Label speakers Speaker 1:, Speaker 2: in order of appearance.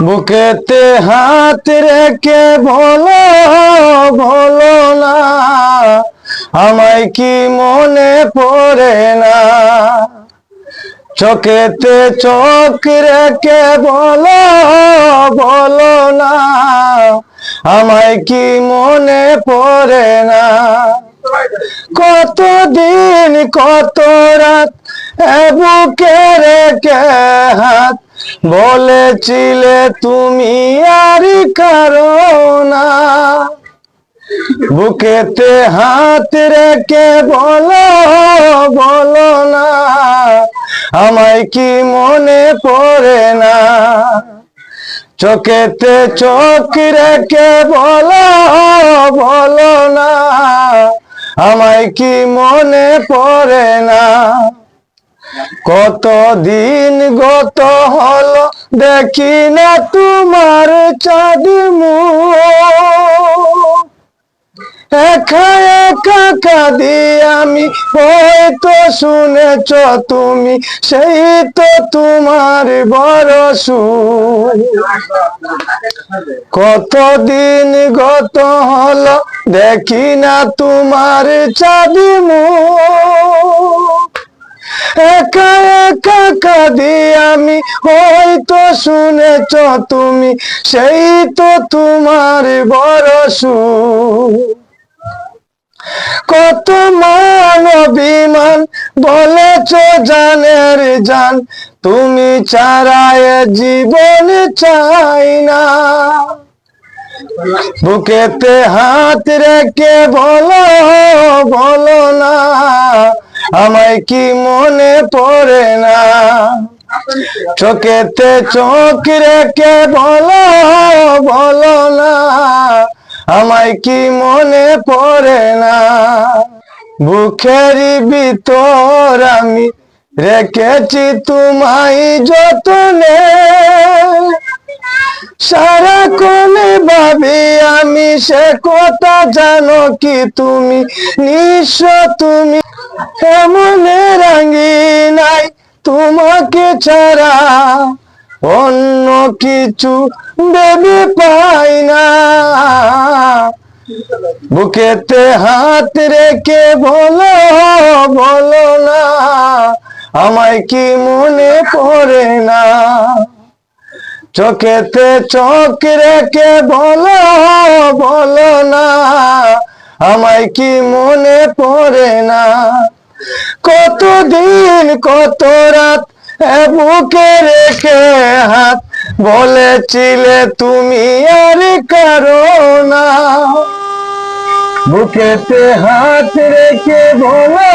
Speaker 1: বুকেতে হাত রেখে বলো বলো না, আমায় কি মনে পড়ে না। চোখেতে চোখ রেখে বলো বলো না, আমায় কি মনে পড়ে না। কতদিন কত রাত বুকে রেখে হাত বলেছিলে তুমি আর কারো না। বুকেতে হাত রেখে বলো বলো না, আমায় কি মনে পড়ে না। চোখেতে চোখ রেখে বলো বলো না, আমায় কি মনে পড়ে না। কতদিন গত হলো দেখি না তোমার চাঁদ মুখ। একা একা কাঁদি আমি, হয়তো শুনেছ তুমি, সেই তো তোমার বড় সুখ। কতদিন গত হলো দেখি না তোমার চাঁদ মুখ। একা একা কাঁদি আমি, হয়তো শুনেছ তুমি, সেই তো তোমার বড় সুখ। কত মান অভিমান বলেছ জানের জান, তুমি ছাড়া এ জীবন চাই না। বুকেতে হাত রেখে বলো বলো না, আমায় কি মনে পড়ে না। চোখেতে চোখ রেখে বলো বলো না, আমায় কি মনে পড়ে না। বুকের ভিতর আমি রেখেছি তোমায় যতনে, সারাক্ষণ ভাবি আমি সে কথা, জানো কি তুমি নিঃস্ব তুমি। এমন রাঙি নাই তোমাকে ছাড়া, অন্য কিছু ভেবে পাই না। বুকেতে হাত রেখে বলো বলো না, আমায় কি মনে পড়ে না। চোখেতে চোখ রেখে বলো বলো না, আমায় কি মনে পড়ে না। কতদিন কত রাত বুকে রেখে হাত বলেছিলে তুমি আর কারো না। বুকেতে হাত রেখে বলো